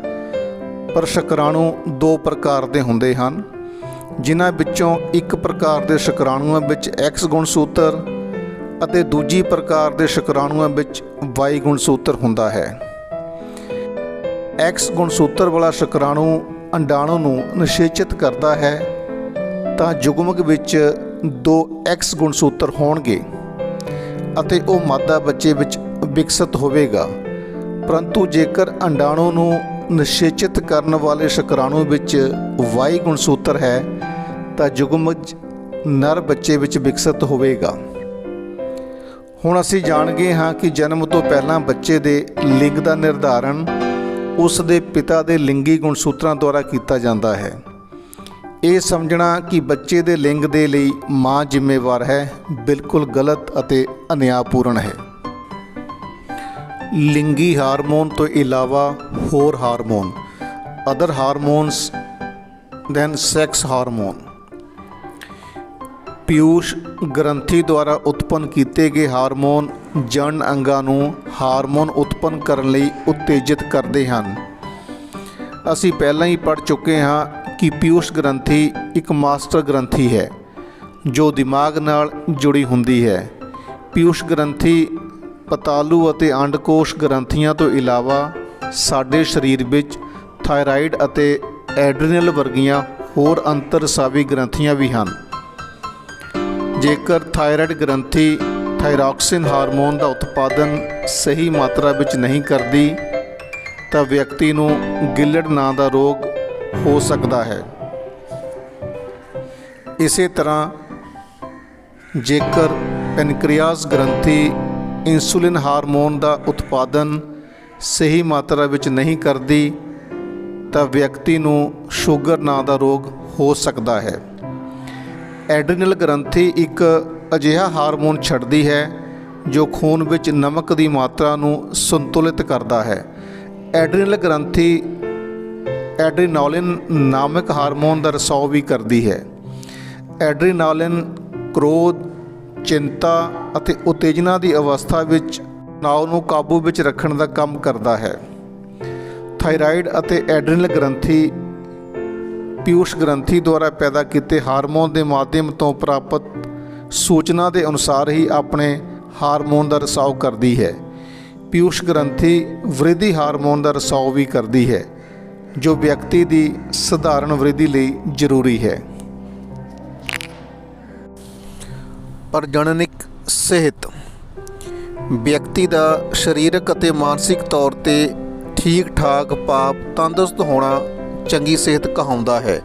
Speaker 1: ਪਰ ਸ਼ੁਕਰਾਣੂ 2 ਪ੍ਰਕਾਰ ਦੇ ਹੁੰਦੇ ਹਨ ਜਿਨ੍ਹਾਂ ਵਿੱਚੋਂ ਇੱਕ ਪ੍ਰਕਾਰ ਦੇ ਸ਼ੁਕਰਾਣੂਆਂ ਵਿੱਚ X ਗੁਣਸੂਤਰ ਅਤੇ ਦੂਜੀ ਪ੍ਰਕਾਰ ਦੇ ਸ਼ੁਕਰਾਣੂਆਂ ਵਿੱਚ Y ਗੁਣਸੂਤਰ ਹੁੰਦਾ ਹੈ। X ਗੁਣਸੂਤਰ ਵਾਲਾ ਸ਼ੁਕਰਾਣੂ ਅੰਡਾਣੂ ਨੂੰ ਨਿਸ਼ੇਚਿਤ ਕਰਦਾ ਹੈ ਤਾਂ ਯੁਗਮਕ ਵਿੱਚ 2 X ਗੁਣਸੂਤਰ ਹੋਣਗੇ ਅਤੇ ਉਹ ਮਾਦਾ ਬੱਚੇ ਵਿੱਚ ਵਿਕਸਿਤ ਹੋਵੇਗਾ। ਪਰੰਤੂ ਜੇਕਰ ਅੰਡਾਣੂ ਨੂੰ ਨਿਸ਼ੇਚਿਤ ਕਰਨ ਵਾਲੇ ਸ਼ੁਕਰਾਣੂ ਵਿੱਚ Y ਗੁਣਸੂਤਰ ਹੈ ਤਾਂ ਯੁਗਮਜ ਨਰ ਬੱਚੇ ਵਿੱਚ ਵਿਕਸਿਤ ਹੋਵੇਗਾ। ਹੁਣ ਅਸੀਂ ਜਾਣ ਗਏ ਹਾਂ ਕਿ ਜਨਮ ਤੋਂ ਪਹਿਲਾਂ ਬੱਚੇ ਦੇ ਲਿੰਗ ਦਾ ਨਿਰਧਾਰਨ ਉਸ ਦੇ ਪਿਤਾ ਦੇ ਲਿੰਗੀ ਗੁਣਸੂਤਰਾਂ ਦੁਆਰਾ ਕੀਤਾ ਜਾਂਦਾ ਹੈ। ਇਹ ਸਮਝਣਾ ਕਿ ਬੱਚੇ ਦੇ ਲਿੰਗ ਦੇ ਲਈ ਮਾਂ ਜ਼ਿੰਮੇਵਾਰ ਹੈ ਬਿਲਕੁਲ ਗਲਤ ਅਤੇ ਅਨਿਆਂਪੂਰਨ ਹੈ। ਲਿੰਗੀ ਹਾਰਮੋਨ ਤੋਂ ਇਲਾਵਾ ਹੋਰ hormone, other hormones than sex hormone, ਪੀਊਸ਼ ਗ੍ਰੰਥੀ ਦੁਆਰਾ ਉਤਪੰਨ ਕੀਤੇ ਗਏ ਹਾਰਮੋਨ ਜਣਨ ਅੰਗਾਂ ਨੂੰ ਹਾਰਮੋਨ ਉਤਪੰਨ ਕਰਨ ਲਈ ਉਤੇਜਿਤ ਕਰਦੇ ਹਨ। ਅਸੀਂ ਪਹਿਲਾਂ ਹੀ ਪੜ੍ਹ ਚੁੱਕੇ ਹਾਂ ਕਿ ਪੀਊਸ਼ ਗ੍ਰੰਥੀ ਇੱਕ ਮਾਸਟਰ ਗ੍ਰੰਥੀ ਹੈ ਜੋ ਦਿਮਾਗ ਨਾਲ ਜੁੜੀ ਹੁੰਦੀ ਹੈ। ਪੀਊਸ਼ ਗ੍ਰੰਥੀ ਪਤਾਲੂ ਅਤੇ ਅੰਡਕੋਸ਼ ਗ੍ਰੰਥੀਆਂ ਤੋਂ ਇਲਾਵਾ ਸਾਡੇ ਸਰੀਰ ਵਿੱਚ ਥਾਇਰਾਇਡ ਅਤੇ ਐਡਰੀਨਲ ਵਰਗੀਆਂ ਹੋਰ ਅੰਤਰਸਾਵੀ ਗ੍ਰੰਥੀਆਂ ਵੀ ਹਨ। ਜੇਕਰ ਥਾਇਰਾਇਡ ਗ੍ਰੰਥੀ ਥਾਇਰੋਕਸਿਨ ਹਾਰਮੋਨ ਦਾ ਉਤਪਾਦਨ ਸਹੀ ਮਾਤਰਾ ਵਿੱਚ ਨਹੀਂ ਕਰਦੀ ਤਾਂ ਵਿਅਕਤੀ ਨੂੰ ਗਿੱਲੜ ਨਾਂ ਦਾ ਰੋਗ ਹੋ ਸਕਦਾ ਹੈ। ਇਸੇ ਤਰ੍ਹਾਂ ਜੇਕਰ ਪੈਨਕ੍ਰੀਆਸ ਗ੍ਰੰਥੀ इंसुलिन हार्मोन का उत्पादन सही मात्रा ਵਿੱਚ नहीं करती ਤਾਂ ਵਿਅਕਤੀ ਨੂੰ ਸ਼ੂਗਰ ਨਾਂ ਦਾ ਰੋਗ ਹੋ ਸਕਦਾ ਹੈ। ਐਡਰੀਨਲ ਗ੍ਰੰਥੀ ਇੱਕ ਅਜਿਹਾ ਹਾਰਮੋਨ ਛੱਡਦੀ ਹੈ ਜੋ ਖੂਨ ਵਿੱਚ ਨਮਕ ਦੀ ਮਾਤਰਾ ਨੂੰ ਸੰਤੁਲਿਤ ਕਰਦਾ ਹੈ। ਐਡਰੀਨਲ ਗ੍ਰੰਥੀ ਐਡਰੀਨਾਲਿਨ ਨਾਮਕ ਹਾਰਮੋਨ ਦਾ ਰਿਸਾਵ ਵੀ ਕਰਦੀ ਹੈ। ਐਡਰੀਨਾਲਿਨ ਕ੍ਰੋਧ, ਚਿੰਤਾ ਅਤੇ ਉਤੇਜਨਾ ਦੀ ਅਵਸਥਾ ਵਿੱਚ ਤਣਾਅ ਨੂੰ ਕਾਬੂ ਵਿੱਚ ਰੱਖਣ ਦਾ ਕੰਮ ਕਰਦਾ ਹੈ। थायराइड ਅਤੇ ਐਡਰੀਨਲ ਗ੍ਰੰਥੀ ਪੀਊਸ਼ ਗ੍ਰੰਥੀ ਦੁਆਰਾ ਪੈਦਾ ਕੀਤੇ ਹਾਰਮੋਨ ਦੇ ਮਾਧਿਅਮ ਤੋਂ ਪ੍ਰਾਪਤ ਸੂਚਨਾ ਦੇ ਅਨੁਸਾਰ ਹੀ ਆਪਣੇ ਹਾਰਮੋਨ ਦਾ ਰਿਸਾਵ ਕਰਦੀ ਹੈ। ਪੀਊਸ਼ ਗ੍ਰੰਥੀ ਵ੍ਰਿੱਧੀ ਹਾਰਮੋਨ ਦਾ ਰਿਸਾਵ ਵੀ ਕਰਦੀ ਹੈ ਜੋ ਵਿਅਕਤੀ ਦੀ ਸਧਾਰਨ ਵ੍ਰਿੱਧੀ ਲਈ ਜ਼ਰੂਰੀ ਹੈ। ਪ੍ਰਜਨਨਿਕ ਸਿਹਤ ਵਿਅਕਤੀ ਦਾ ਸਰੀਰਕ ਅਤੇ ਮਾਨਸਿਕ ਤੌਰ 'ਤੇ ਠੀਕ ਠਾਕ ਭਾਵ ਤੰਦਰੁਸਤ ਹੋਣਾ ਚੰਗੀ ਸਿਹਤ ਕਹਾਉਂਦਾ ਹੈ।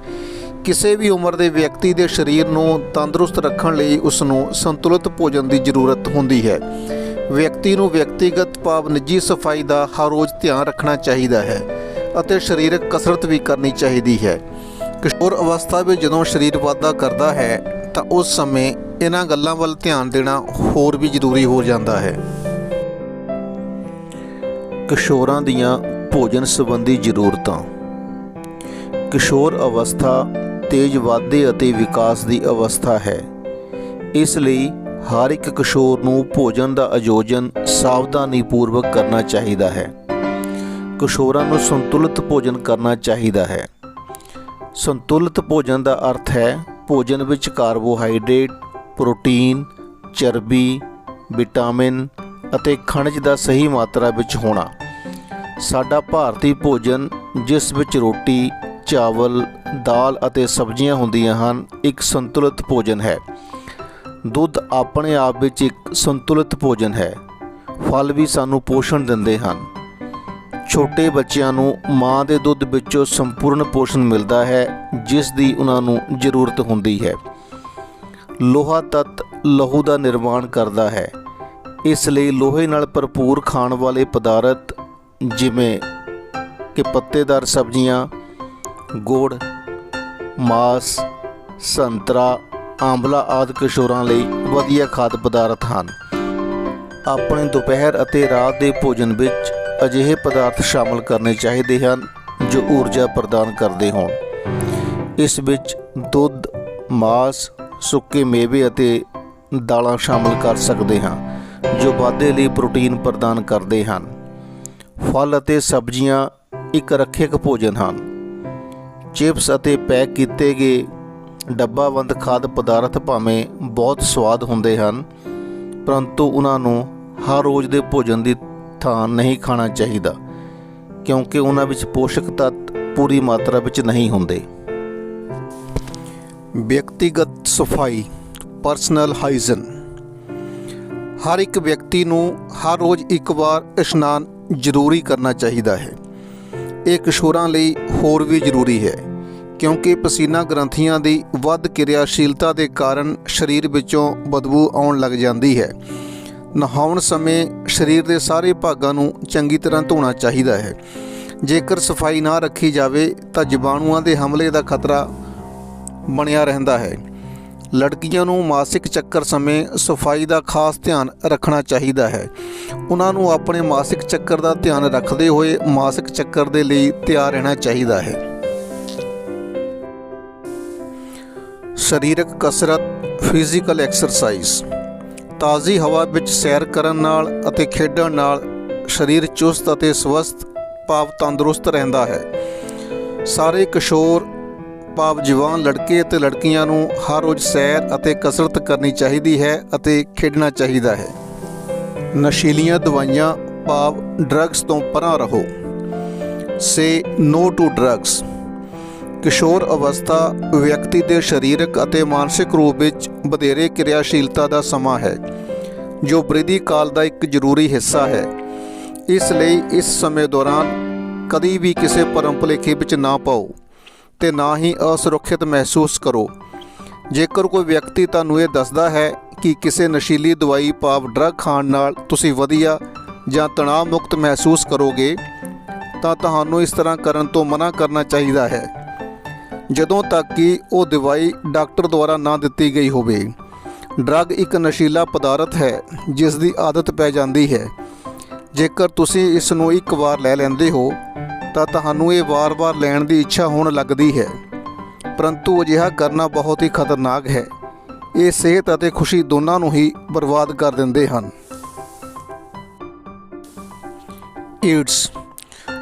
Speaker 1: ਕਿਸੇ ਵੀ ਉਮਰ ਦੇ ਵਿਅਕਤੀ ਦੇ ਸਰੀਰ ਨੂੰ ਤੰਦਰੁਸਤ ਰੱਖਣ ਲਈ ਉਸ ਨੂੰ ਸੰਤੁਲਿਤ ਭੋਜਨ ਦੀ ਜ਼ਰੂਰਤ ਹੁੰਦੀ ਹੈ। ਵਿਅਕਤੀ ਨੂੰ ਵਿਅਕਤੀਗਤ ਭਾਵ ਨਿੱਜੀ ਸਫਾਈ ਦਾ ਹਰ ਰੋਜ਼ ਧਿਆਨ ਰੱਖਣਾ ਚਾਹੀਦਾ ਹੈ ਅਤੇ ਸਰੀਰਕ ਕਸਰਤ ਵੀ ਕਰਨੀ ਚਾਹੀਦੀ ਹੈ। ਕਿਸ਼ੋਰ ਅਵਸਥਾ ਵਿੱਚ ਜਦੋਂ ਸਰੀਰ ਵਾਧਾ ਕਰਦਾ ਹੈ ਤਾਂ ਉਸ ਸਮੇਂ ਇਹਨਾਂ ਗੱਲਾਂ ਵੱਲ ਧਿਆਨ ਦੇਣਾ ਹੋਰ ਵੀ ਜ਼ਰੂਰੀ ਹੋ ਜਾਂਦਾ ਹੈ। ਕਿਸ਼ੋਰਾਂ ਦੀਆਂ ਭੋਜਨ ਸੰਬੰਧੀ ਜ਼ਰੂਰਤਾਂ। ਕਿਸ਼ੋਰ ਅਵਸਥਾ ਤੇਜ਼ ਵਾਧੇ ਅਤੇ ਵਿਕਾਸ ਦੀ ਅਵਸਥਾ ਹੈ। ਇਸ ਲਈ ਹਰ ਇੱਕ ਕਿਸ਼ੋਰ ਨੂੰ ਭੋਜਨ ਦਾ ਆਯੋਜਨ ਸਾਵਧਾਨੀਪੂਰਵਕ ਕਰਨਾ ਚਾਹੀਦਾ ਹੈ। ਕਿਸ਼ੋਰਾਂ ਨੂੰ ਸੰਤੁਲਿਤ ਭੋਜਨ ਕਰਨਾ ਚਾਹੀਦਾ ਹੈ। ਸੰਤੁਲਿਤ ਭੋਜਨ ਦਾ ਅਰਥ ਹੈ ਭੋਜਨ ਵਿੱਚ ਕਾਰਬੋਹਾਈਡਰੇਟ, ਪ੍ਰੋਟੀਨ, ਚਰਬੀ, ਵਿਟਾਮਿਨ ਅਤੇ ਖਣਿਜ ਦਾ ਸਹੀ ਮਾਤਰਾ ਵਿੱਚ ਹੋਣਾ। ਸਾਡਾ ਭਾਰਤੀ ਭੋਜਨ ਜਿਸ ਵਿੱਚ ਰੋਟੀ, ਚਾਵਲ, ਦਾਲ ਅਤੇ ਸਬਜ਼ੀਆਂ ਹੁੰਦੀਆਂ ਹਨ ਇੱਕ ਸੰਤੁਲਿਤ ਭੋਜਨ ਹੈ। ਦੁੱਧ ਆਪਣੇ ਆਪ ਵਿੱਚ ਇੱਕ ਸੰਤੁਲਿਤ ਭੋਜਨ ਹੈ। ਫਲ ਵੀ ਸਾਨੂੰ ਪੋਸ਼ਣ ਦਿੰਦੇ ਹਨ। ਛੋਟੇ ਬੱਚਿਆਂ ਨੂੰ ਮਾਂ ਦੇ ਦੁੱਧ ਵਿੱਚੋਂ ਸੰਪੂਰਨ ਪੋਸ਼ਣ ਮਿਲਦਾ ਹੈ ਜਿਸ ਦੀ ਉਹਨਾਂ ਨੂੰ ਜ਼ਰੂਰਤ ਹੁੰਦੀ ਹੈ। ਲੋਹਾ ਤੱਤ ਲਹੂ ਦਾ ਨਿਰਮਾਣ ਕਰਦਾ ਹੈ। ਇਸ ਲਈ ਲੋਹੇ ਨਾਲ ਭਰਪੂਰ ਖਾਣ ਵਾਲੇ ਪਦਾਰਥ ਜਿਵੇਂ ਕਿ ਪੱਤੇਦਾਰ ਸਬਜ਼ੀਆਂ, ਗੁੜ, ਮਾਸ, ਸੰਤਰਾ, ਆਂਵਲਾ ਆਦਿ ਕਿਸ਼ੋਰਾਂ ਲਈ ਵਧੀਆ ਖਾਦ ਪਦਾਰਥ ਹਨ। ਆਪਣੇ ਦੁਪਹਿਰ ਅਤੇ ਰਾਤ ਦੇ ਭੋਜਨ ਵਿੱਚ ਅਜਿਹੇ ਪਦਾਰਥ ਸ਼ਾਮਲ ਕਰਨੇ ਚਾਹੀਦੇ ਹਨ ਜੋ ਊਰਜਾ ਪ੍ਰਦਾਨ ਕਰਦੇ ਹੋਣ। ਇਸ ਵਿੱਚ ਦੁੱਧ, ਮਾਸ, ਸੁੱਕੇ ਮੇਵੇ ਅਤੇ ਦਾਲਾਂ ਸ਼ਾਮਲ ਕਰ ਸਕਦੇ ਹਾਂ ਜੋ ਵਾਧੇ ਲਈ ਪ੍ਰੋਟੀਨ ਪ੍ਰਦਾਨ ਕਰਦੇ ਹਨ। ਫਲ ਅਤੇ ਸਬਜ਼ੀਆਂ ਇੱਕ ਰੱਖਿਅਕ ਭੋਜਨ ਹਨ। ਚਿਪਸ ਅਤੇ ਪੈਕ ਕੀਤੇ ਗਏ ਡੱਬਾਬੰਦ ਖਾਦ ਪਦਾਰਥ ਭਾਵੇਂ ਬਹੁਤ ਸਵਾਦ ਹੁੰਦੇ ਹਨ ਪਰੰਤੂ ਉਹਨਾਂ ਨੂੰ ਹਰ ਰੋਜ਼ ਦੇ ਭੋਜਨ ਦੀ ਥਾਂ ਨਹੀਂ ਖਾਣਾ ਚਾਹੀਦਾ ਕਿਉਂਕਿ ਉਹਨਾਂ ਵਿੱਚ ਪੋਸ਼ਕ ਤੱਤ ਪੂਰੀ ਮਾਤਰਾ ਵਿੱਚ ਨਹੀਂ ਹੁੰਦੇ। ਵਿਅਕਤੀਗਤ ਸਫਾਈ, ਪਰਸਨਲ ਹਾਈਜਨ। ਹਰ ਇੱਕ ਵਿਅਕਤੀ ਨੂੰ ਹਰ ਰੋਜ਼ ਇੱਕ ਵਾਰ ਇਸ਼ਨਾਨ ਜ਼ਰੂਰੀ ਕਰਨਾ ਚਾਹੀਦਾ ਹੈ। ਇਹ ਕਿਸ਼ੋਰਾਂ ਲਈ ਹੋਰ ਵੀ ਜ਼ਰੂਰੀ ਹੈ ਕਿਉਂਕਿ ਪਸੀਨਾ ਗ੍ਰੰਥੀਆਂ ਦੀ ਵੱਧ ਕਿਰਿਆਸ਼ੀਲਤਾ ਦੇ ਕਾਰਨ ਸਰੀਰ ਵਿੱਚੋਂ ਬਦਬੂ ਆਉਣ ਲੱਗ ਜਾਂਦੀ ਹੈ। ਨਹਾਉਣ ਸਮੇਂ ਸਰੀਰ ਦੇ ਸਾਰੇ ਭਾਗਾਂ ਨੂੰ ਚੰਗੀ ਤਰ੍ਹਾਂ ਧੋਣਾ ਚਾਹੀਦਾ ਹੈ। ਜੇਕਰ ਸਫਾਈ ਨਾ ਰੱਖੀ ਜਾਵੇ ਤਾਂ ਜੀਵਾਣੂਆਂ ਦੇ ਹਮਲੇ ਦਾ ਖਤਰਾ ਬਣਿਆ ਰਹਿੰਦਾ ਹੈ। ਲੜਕੀਆਂ ਨੂੰ ਮਾਸਿਕ ਚੱਕਰ ਸਮੇਂ ਸਫਾਈ ਦਾ ਖਾਸ ਧਿਆਨ ਰੱਖਣਾ ਚਾਹੀਦਾ ਹੈ। ਉਹਨਾਂ ਨੂੰ ਆਪਣੇ ਮਾਸਿਕ ਚੱਕਰ ਦਾ ਧਿਆਨ ਰੱਖਦੇ ਹੋਏ ਮਾਸਿਕ ਚੱਕਰ ਦੇ ਲਈ ਤਿਆਰ ਰਹਿਣਾ ਚਾਹੀਦਾ ਹੈ। ਸਰੀਰਕ ਕਸਰਤ, ਫਿਜ਼ੀਕਲ ਐਕਸਰਸਾਈਜ਼। ਤਾਜ਼ੀ ਹਵਾ ਵਿੱਚ ਸੈਰ ਕਰਨ ਨਾਲ ਅਤੇ ਖੇਡਣ ਨਾਲ ਸਰੀਰ ਚੁਸਤ ਅਤੇ ਸਵਸਥ ਭਾਵ ਤੰਦਰੁਸਤ ਰਹਿੰਦਾ ਹੈ। ਸਾਰੇ ਕਿਸ਼ੋਰ ਭਾਵ ਜਵਾਨ ਲੜਕੇ ਅਤੇ ਲੜਕੀਆਂ ਨੂੰ ਹਰ ਰੋਜ਼ ਸੈਰ ਅਤੇ ਕਸਰਤ ਕਰਨੀ ਚਾਹੀਦੀ ਹੈ ਅਤੇ ਖੇਡਣਾ ਚਾਹੀਦਾ ਹੈ। ਨਸ਼ੀਲੀਆਂ ਦਵਾਈਆਂ ਭਾਵ ਡਰੱਗਸ ਤੋਂ ਪਰਾਂ ਰਹੋ। ਸੇ ਨੋ ਟੂ ਡਰੱਗਸ। ਕਿਸ਼ੋਰ ਅਵਸਥਾ ਵਿਅਕਤੀ ਦੇ ਸਰੀਰਕ ਅਤੇ ਮਾਨਸਿਕ ਰੂਪ ਵਿੱਚ ਵਧੇਰੇ ਕਿਰਿਆਸ਼ੀਲਤਾ ਦਾ ਸਮਾਂ ਹੈ ਜੋ ਬ੍ਰਿਧੀ ਕਾਲ ਦਾ ਇੱਕ ਜ਼ਰੂਰੀ ਹਿੱਸਾ ਹੈ। ਇਸ ਲਈ ਇਸ ਸਮੇਂ ਦੌਰਾਨ ਕਦੀ ਵੀ ਕਿਸੇ ਭਰਮ ਭੁਲੇਖੇ ਵਿੱਚ ਨਾ ਪਾਓ ਅਤੇ ਨਾ ਹੀ ਅਸੁਰੱਖਿਅਤ ਮਹਿਸੂਸ ਕਰੋ। ਜੇਕਰ ਕੋਈ ਵਿਅਕਤੀ ਤੁਹਾਨੂੰ ਇਹ ਦੱਸਦਾ ਹੈ ਕਿ ਕਿਸੇ ਨਸ਼ੀਲੀ ਦਵਾਈ ਭਾਵ ਡਰੱਗ ਖਾਣ ਨਾਲ ਤੁਸੀਂ ਵਧੀਆ ਜਾਂ ਤਣਾਅ ਮੁਕਤ ਮਹਿਸੂਸ ਕਰੋਗੇ ਤਾਂ ਤੁਹਾਨੂੰ ਇਸ ਤਰ੍ਹਾਂ ਕਰਨ ਤੋਂ ਮਨਾ ਕਰਨਾ ਚਾਹੀਦਾ ਹੈ ਜਦੋਂ ਤੱਕ ਕਿ ਉਹ ਦਵਾਈ ਡਾਕਟਰ ਦੁਆਰਾ ਨਾ ਦਿੱਤੀ ਗਈ ਹੋਵੇ। ਡਰੱਗ ਇੱਕ ਨਸ਼ੀਲਾ ਪਦਾਰਥ ਹੈ ਜਿਸ ਦੀ ਆਦਤ ਪੈ ਜਾਂਦੀ ਹੈ। ਜੇਕਰ ਤੁਸੀਂ ਇਸ ਨੂੰ ਇੱਕ ਵਾਰ ਲੈ ਲੈਂਦੇ ਹੋ ਤਾਂ ਤੁਹਾਨੂੰ ਇਹ ਵਾਰ-ਵਾਰ ਲੈਣ ਦੀ ਇੱਛਾ ਹੋਣ ਲੱਗਦੀ ਹੈ, ਪਰੰਤੂ ਅਜਿਹਾ ਕਰਨਾ ਬਹੁਤ ਹੀ ਖਤਰਨਾਕ ਹੈ। ਇਹ ਸਿਹਤ ਅਤੇ ਖੁਸ਼ੀ ਦੋਨਾਂ ਨੂੰ ਹੀ ਬਰਬਾਦ ਕਰ ਦਿੰਦੇ ਹਨ। ਏਡਸ।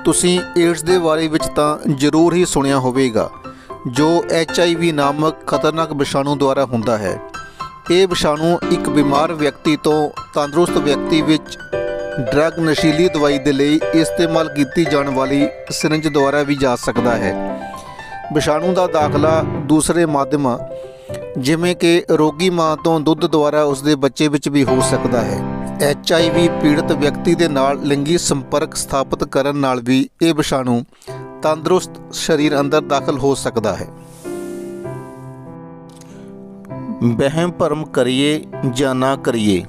Speaker 1: ਤੁਸੀਂ ਏਡਸ ਦੇ ਬਾਰੇ ਵਿੱਚ ਤਾਂ ਜ਼ਰੂਰ ਹੀ ਸੁਣਿਆ ਹੋਵੇਗਾ, ਜੋ HIV ਨਾਮਕ ਖਤਰਨਾਕ ਵਿਸ਼ਾਣੂ ਦੁਆਰਾ ਹੁੰਦਾ ਹੈ। ਇਹ ਵਿਸ਼ਾਣੂ ਇੱਕ ਬਿਮਾਰ ਵਿਅਕਤੀ ਤੋਂ ਤੰਦਰੁਸਤ ਵਿਅਕਤੀ ਵਿੱਚ ਡਰੱਗ ਨਸ਼ੀਲੀ ਦਵਾਈ ਦੇ ਲਈ ਇਸਤੇਮਾਲ ਕੀਤੀ ਜਾਣ ਵਾਲੀ ਸਿਰਿੰਜ ਦੁਆਰਾ ਵੀ ਜਾ ਸਕਦਾ ਹੈ। ਵਿਸ਼ਾਣੂ ਦਾ ਦਾਖਲਾ ਦੂਸਰੇ ਮਾਧਿਅਮਾਂ ਜਿਵੇਂ ਕਿ ਰੋਗੀ ਮਾਂ ਤੋਂ ਦੁੱਧ ਦੁਆਰਾ ਉਸਦੇ ਬੱਚੇ ਵਿੱਚ ਵੀ ਹੋ ਸਕਦਾ ਹੈ। HIV ਪੀੜਤ ਵਿਅਕਤੀ ਦੇ ਨਾਲ ਲਿੰਗੀ ਸੰਪਰਕ ਸਥਾਪਿਤ ਕਰਨ ਨਾਲ ਵੀ ਇਹ ਵਿਸ਼ਾਣੂ ਤੰਦਰੁਸਤ ਸਰੀਰ ਅੰਦਰ ਦਾਖਲ ਹੋ ਸਕਦਾ ਹੈ। ਵਹਿਮ ਭਰਮ ਕਰੀਏ ਜਾਂ ਨਾ ਕਰੀਏ।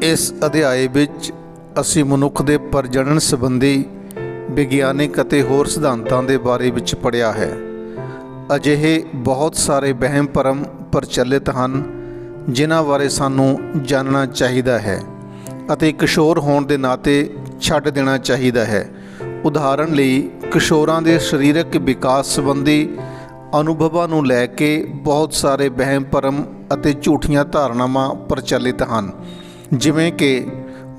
Speaker 1: ਇਸ ਅਧਿਆਏ ਵਿੱਚ ਅਸੀਂ ਮਨੁੱਖ ਦੇ ਪ੍ਰਜਨਨ ਸੰਬੰਧੀ ਵਿਗਿਆਨਿਕ ਅਤੇ ਹੋਰ ਸਿਧਾਂਤਾਂ ਦੇ ਬਾਰੇ ਵਿੱਚ ਪੜ੍ਹਿਆ ਹੈ। ਅਜਿਹੇ ਬਹੁਤ ਸਾਰੇ ਵਹਿਮ ਭਰਮ ਪ੍ਰਚਲਿਤ ਹਨ ਜਿਨ੍ਹਾਂ ਬਾਰੇ ਸਾਨੂੰ ਜਾਣਨਾ ਚਾਹੀਦਾ ਹੈ ਅਤੇ ਕਿਸ਼ੋਰ ਹੋਣ ਦੇ ਨਾਤੇ ਛੱਡ ਦੇਣਾ ਚਾਹੀਦਾ ਹੈ। ਉਦਾਹਰਣ ਲਈ ਕਿਸ਼ੋਰਾਂ ਦੇ ਸਰੀਰਕ ਵਿਕਾਸ ਸੰਬੰਧੀ ਅਨੁਭਵਾਂ ਨੂੰ ਲੈ ਕੇ ਬਹੁਤ ਸਾਰੇ ਵਹਿਮ ਭਰਮ ਅਤੇ ਝੂਠੀਆਂ ਧਾਰਨਾਵਾਂ ਪ੍ਰਚਲਿਤ ਹਨ, ਜਿਵੇਂ ਕਿ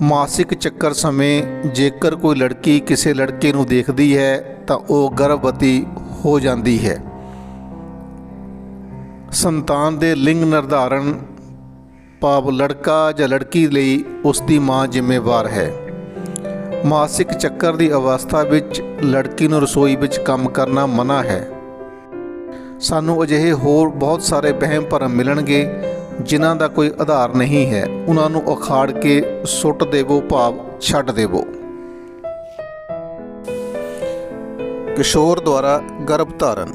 Speaker 1: ਮਾਸਿਕ ਚੱਕਰ ਸਮੇਂ ਜੇਕਰ ਕੋਈ ਲੜਕੀ ਕਿਸੇ ਲੜਕੇ ਨੂੰ ਦੇਖਦੀ ਹੈ ਤਾਂ ਉਹ ਗਰਭਵਤੀ ਹੋ ਜਾਂਦੀ ਹੈ। ਸੰਤਾਨ ਦੇ ਲਿੰਗ ਨਿਰਧਾਰਨ ਭਾਵ ਲੜਕਾ ਜਾਂ ਲੜਕੀ ਲਈ ਉਸ ਦੀ ਮਾਂ ਜ਼ਿੰਮੇਵਾਰ ਹੈ। ਮਾਸਿਕ ਚੱਕਰ ਦੀ ਅਵਸਥਾ ਵਿੱਚ ਲੜਕੀ ਨੂੰ ਰਸੋਈ ਵਿੱਚ ਕੰਮ ਕਰਨਾ ਮਨ੍ਹਾ ਹੈ। ਸਾਨੂੰ ਅਜਿਹੇ ਹੋਰ ਬਹੁਤ ਸਾਰੇ ਵਹਿਮ ਭਰਮ ਮਿਲਣਗੇ ਜਿਨ੍ਹਾਂ ਦਾ ਕੋਈ ਆਧਾਰ ਨਹੀਂ ਹੈ। ਉਹਨਾਂ ਨੂੰ ਉਖਾੜ ਕੇ ਸੁੱਟ ਦੇਵੋ ਭਾਵ ਛੱਡ ਦੇਵੋ। ਕਿਸ਼ੋਰ ਦੁਆਰਾ ਗਰਭ ਧਾਰਨ।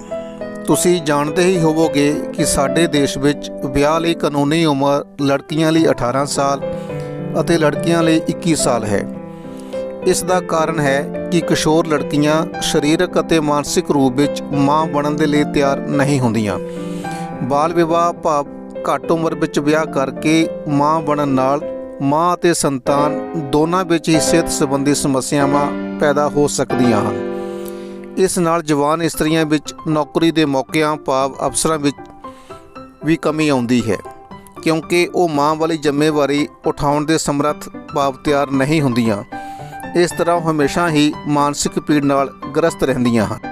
Speaker 1: ਤੁਸੀਂ ਜਾਣਦੇ ਹੀ ਹੋਵੋਗੇ ਕਿ ਸਾਡੇ ਦੇਸ਼ ਵਿੱਚ ਵਿਆਹ ਲਈ ਕਾਨੂੰਨੀ ਉਮਰ ਲੜਕੀਆਂ ਲਈ 18 ਸਾਲ ਅਤੇ ਲੜਕੀਆਂ ਲਈ 21 ਸਾਲ ਹੈ। ਇਸ ਦਾ ਕਾਰਨ ਹੈ ਕਿ ਕਿਸ਼ੋਰ ਲੜਕੀਆਂ ਸਰੀਰਕ ਅਤੇ ਮਾਨਸਿਕ ਰੂਪ ਵਿੱਚ ਮਾਂ ਬਣਨ ਦੇ ਲਈ ਤਿਆਰ ਨਹੀਂ ਹੁੰਦੀਆਂ। ਬਾਲ ਵਿਵਾਹ ਭਾਵ ਘੱਟ ਉਮਰ ਵਿੱਚ ਵਿਆਹ ਕਰਕੇ ਮਾਂ ਬਣਨ ਨਾਲ ਮਾਂ ਅਤੇ ਸੰਤਾਨ ਦੋਨਾਂ ਵਿੱਚ ਹੀ ਸਿਹਤ ਸੰਬੰਧੀ ਸਮੱਸਿਆਵਾਂ ਪੈਦਾ ਹੋ ਸਕਦੀਆਂ ਹਨ। ਇਸ ਨਾਲ ਜਵਾਨ ਇਸਤਰੀਆਂ ਵਿੱਚ ਨੌਕਰੀ ਦੇ ਮੌਕਿਆਂ ਭਾਵ ਅਵਸਰਾਂ ਵਿੱਚ ਵੀ ਕਮੀ ਆਉਂਦੀ ਹੈ, ਕਿਉਂਕਿ ਉਹ ਮਾਂ ਵਾਲੀ ਜ਼ਿੰਮੇਵਾਰੀ ਉਠਾਉਣ ਦੇ ਸਮਰੱਥ ਭਾਵ ਤਿਆਰ ਨਹੀਂ ਹੁੰਦੀਆਂ। ਇਸ ਤਰ੍ਹਾਂ ਉਹ ਹਮੇਸ਼ਾ ਹੀ ਮਾਨਸਿਕ ਪੀੜ ਨਾਲ ਗ੍ਰਸਤ ਰਹਿੰਦੀਆਂ ਹਨ।